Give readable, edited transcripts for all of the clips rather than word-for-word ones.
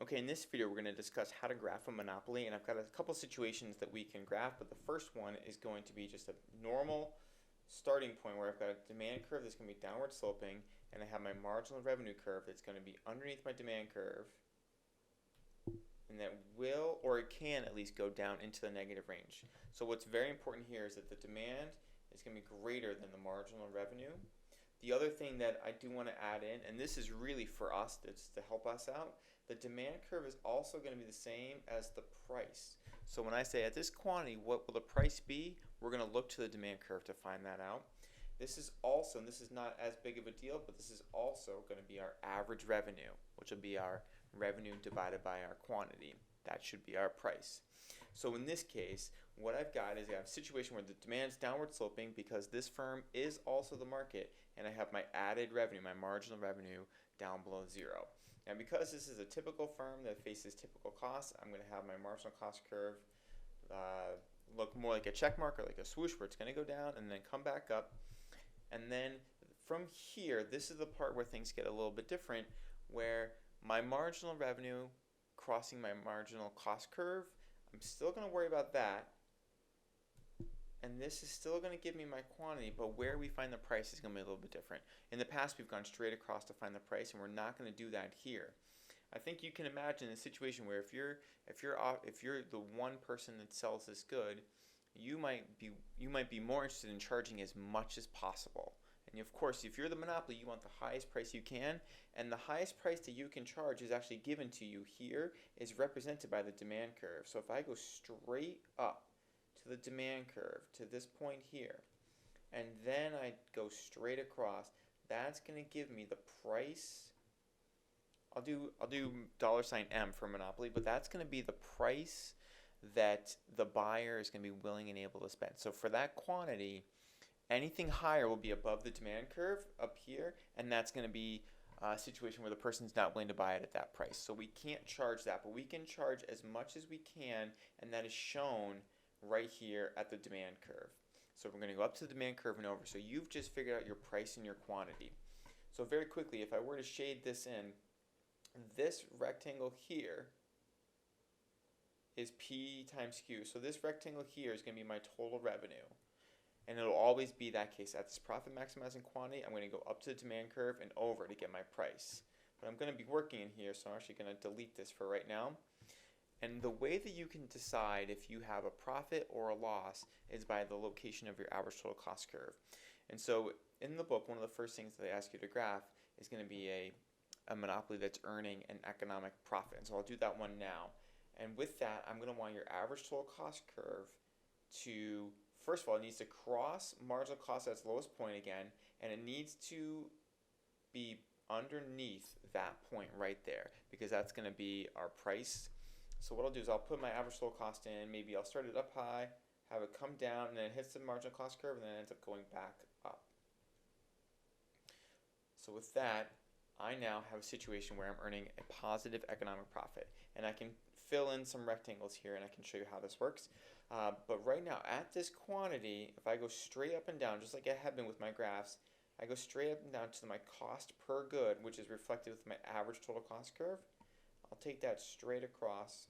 Okay, in this video we're going to discuss how to graph a monopoly, and I've got a couple situations that we can graph, but the first one is going to be just a normal starting point where I've got a demand curve that's going to be downward sloping, and I have my marginal revenue curve that's going to be underneath my demand curve, and that will, or it can at least, go down into the negative range. So what's very important here is that the demand is going to be greater than the marginal revenue. The other thing that I do want to add in, and this is really for us, that's to help us out, the demand curve is also going to be the same as the price. So when I say at this quantity, what will the price be? We're going to look to the demand curve to find that out. This is also, and this is not as big of a deal, but this is also going to be our average revenue, which will be our revenue divided by our quantity. That should be our price. So in this case, what I've got is I have a situation where the demand is downward sloping because this firm is also the market, and I have my added revenue, my marginal revenue, down below zero. Now because this is a typical firm that faces typical costs, I'm going to have my marginal cost curve look more like a check mark or like a swoosh, where it's going to go down and then come back up. And then from here, this is the part where things get a little bit different, where my marginal revenue crossing my marginal cost curve, I'm still going to worry about that, and this is still going to give me my quantity, but where we find the price is going to be a little bit different. In the past, we've gone straight across to find the price, and we're not going to do that here. I think you can imagine a situation where if you're the one person that sells this good, you might be more interested in charging as much as possible. And of course, if you're the monopoly, you want the highest price you can, and the highest price that you can charge is actually given to you here, is represented by the demand curve. So if I go straight up to the demand curve to this point here, and then I go straight across, that's going to give me the price. I'll do $M for monopoly, but that's going to be the price that the buyer is going to be willing and able to spend. So for that quantity, anything higher will be above the demand curve up here, and that's going to be a situation where the person's not willing to buy it at that price. So we can't charge that, but we can charge as much as we can, and that is shown right here at the demand curve. So we're going to go up to the demand curve and over. So you've just figured out your price and your quantity. So very quickly, if I were to shade this in, this rectangle here is P times Q. So this rectangle here is going to be my total revenue. And it'll always be that case. At this profit maximizing quantity, I'm going to go up to the demand curve and over to get my price. But I'm going to be working in here, so I'm actually going to delete this for right now. And the way that you can decide if you have a profit or a loss is by the location of your average total cost curve. And so in the book, one of the first things that they ask you to graph is going to be a monopoly that's earning an economic profit. And so I'll do that one now. And with that, I'm going to want your average total cost curve to, first of all, it needs to cross marginal cost at its lowest point again, and it needs to be underneath that point right there, because that's going to be our price. So what I'll do is I'll put my average total cost in. Maybe I'll start it up high, have it come down, and then it hits the marginal cost curve, and then it ends up going back up. So with that, I now have a situation where I'm earning a positive economic profit, and I can fill in some rectangles here, and I can show you how this works. But right now, at this quantity, if I go straight up and down, just like I have been with my graphs, I go straight up and down to my cost per good, which is reflected with my average total cost curve. I'll take that straight across.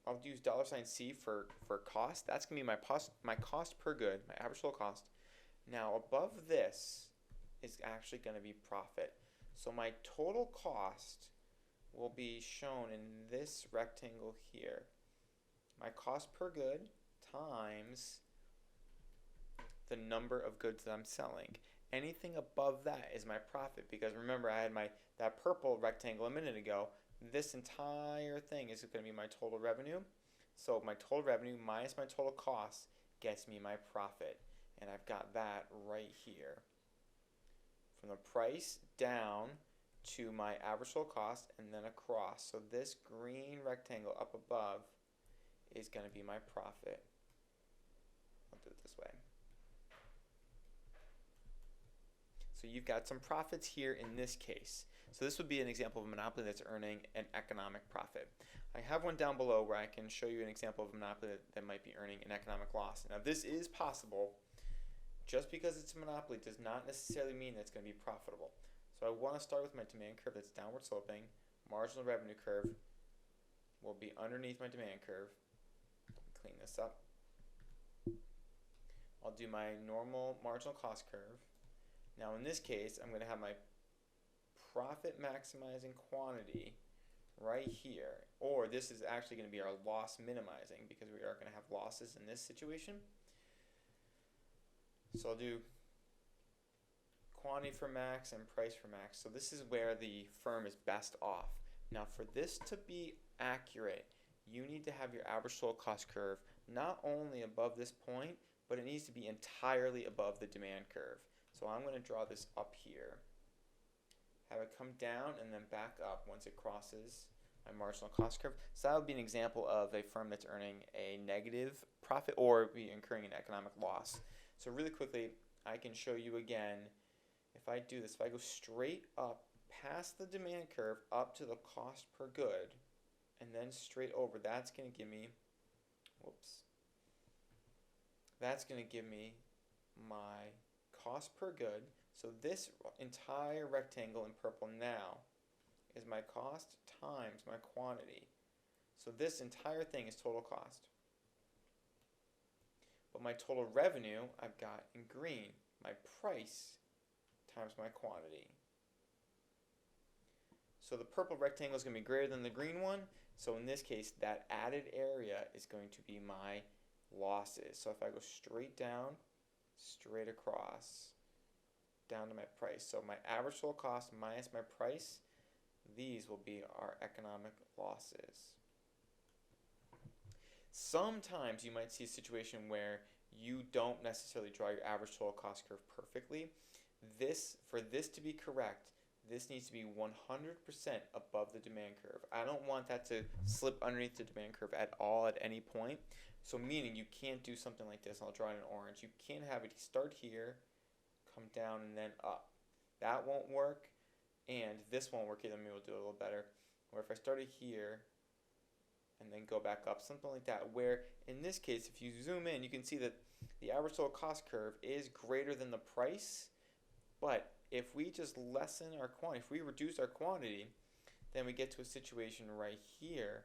I'll use $C for cost. That's going to be my cost per good, my average total cost. Now above this is actually going to be profit. So my total cost will be shown in this rectangle here. My cost per good times the number of goods that I'm selling. Anything above that is my profit, because remember, I had that purple rectangle a minute ago. This entire thing is going to be my total revenue. So my total revenue minus my total cost gets me my profit, and I've got that right here. From the price down to my average total cost and then across. So this green rectangle up above is going to be my profit. I'll do it this way. So you've got some profits here in this case. So this would be an example of a monopoly that's earning an economic profit. I have one down below where I can show you an example of a monopoly that might be earning an economic loss. Now this is possible. Just because it's a monopoly does not necessarily mean that it's going to be profitable. So I want to start with my demand curve that's downward sloping. marginal revenue curve will be underneath my demand curve. Clean this up. I'll do my normal marginal cost curve. Now in this case, I'm going to have my profit maximizing quantity right here, or this is actually going to be our loss minimizing because we are going to have losses in this situation. So I'll do quantity for max and price for max. So this is where the firm is best off. Now for this to be accurate, you need to have your average total cost curve not only above this point, but it needs to be entirely above the demand curve. So I'm going to draw this up here, have it come down and then back up once it crosses my marginal cost curve. So that would be an example of a firm that's earning a negative profit or be incurring an economic loss. So really quickly, I can show you again, if I do this, if I go straight up past the demand curve up to the cost per good and then straight over, that's going to give me, that's going to give me my cost per good. So this entire rectangle in purple now is my cost times my quantity. So this entire thing is total cost. But my total revenue I've got in green, my price times my quantity. So the purple rectangle is going to be greater than the green one. So in this case, that added area is going to be my losses. So if I go straight down, straight across, down to my price. So my average total cost minus my price, these will be our economic losses. Sometimes you might see a situation where you don't necessarily draw your average total cost curve perfectly. For this to be correct, this needs to be 100% above the demand curve. I don't want that to slip underneath the demand curve at all at any point. So meaning you can't do something like this. I'll draw it in orange. You can't have it start here, come down, and then up. That won't work, and this won't work either. Maybe we'll do it a little better. Or if I started here and then go back up, something like that, where in this case, if you zoom in, you can see that the average total cost curve is greater than the price, but if we just lessen our quantity, if we reduce our quantity, then we get to a situation right here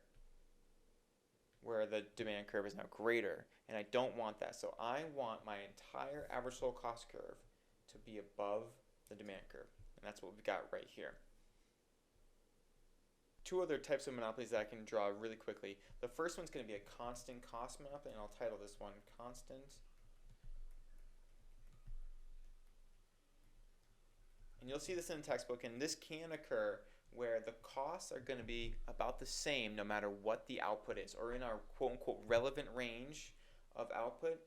where the demand curve is now greater, and I don't want that. So I want my entire average total cost curve to be above the demand curve, and that's what we've got right here. Two other types of monopolies that I can draw really quickly. The first one's going to be a constant cost monopoly, and I'll title this one constant. And you'll see this in the textbook, and this can occur where the costs are going to be about the same no matter what the output is, or in our quote-unquote relevant range of output,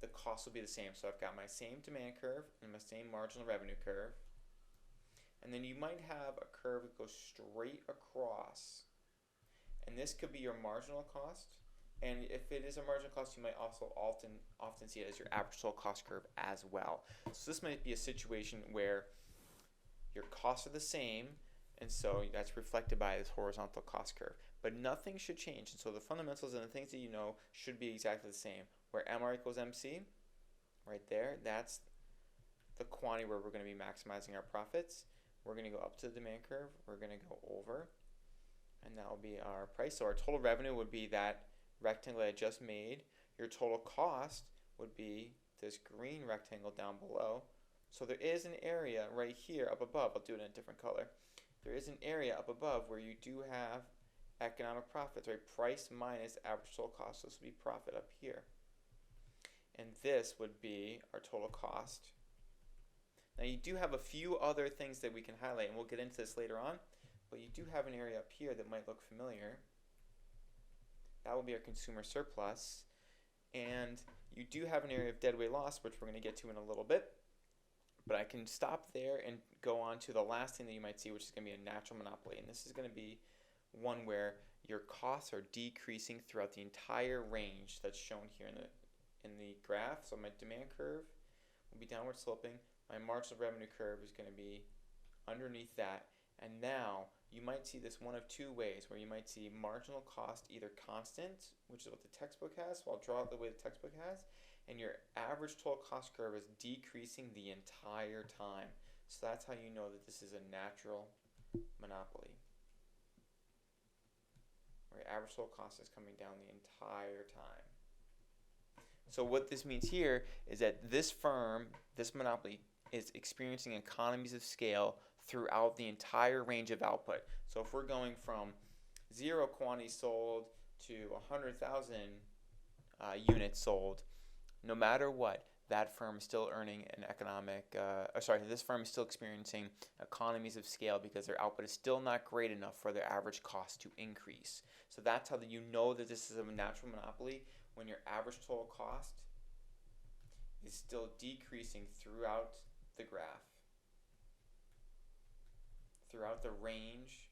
the cost will be the same. So I've got my same demand curve and my same marginal revenue curve. And then you might have a curve that goes straight across. And this could be your marginal cost. And if it is a marginal cost, you might also often see it as your average total cost curve as well. So this might be a situation where your costs are the same, and so that's reflected by this horizontal cost curve. But nothing should change. And so the fundamentals and the things that you know should be exactly the same. Where MR equals MC, right there, that's the quantity where we're going to be maximizing our profits. We're going to go up to the demand curve. We're going to go over, and that will be our price. So our total revenue would be that rectangle I just made. Your total cost would be this green rectangle down below. So there is an area right here up above. I'll do it in a different color. There is an area up above where you do have economic profits, right? Price minus average total cost. So this would be profit up here. And this would be our total cost. Now you do have a few other things that we can highlight, and we'll get into this later on, but you do have an area up here that might look familiar. That will be our consumer surplus. And you do have an area of deadweight loss, which we're going to get to in a little bit. But I can stop there and go on to the last thing that you might see, which is going to be a natural monopoly. And this is going to be one where your costs are decreasing throughout the entire range that's shown here in the graph. So my demand curve will be downward sloping. My marginal revenue curve is going to be underneath that. And now you might see this one of two ways, where you might see marginal cost either constant, which is what the textbook has, so I'll draw it the way the textbook has, and your average total cost curve is decreasing the entire time. So that's how you know that this is a natural monopoly. average total cost is coming down the entire time. So what this means here is that this firm, this monopoly, is experiencing economies of scale throughout the entire range of output. So if we're going from 0 quantities sold to 100,000 units sold, no matter what, that firm is still earning an this firm is still experiencing economies of scale because their output is still not great enough for their average cost to increase. So that's how you know that this is a natural monopoly, when your average total cost is still decreasing throughout the graph, throughout the range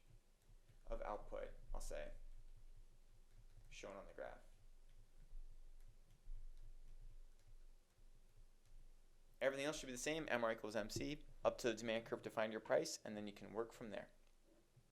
of output, I'll say, shown on the graph. Everything else should be the same. MR equals MC, up to the demand curve to find your price, and then you can work from there.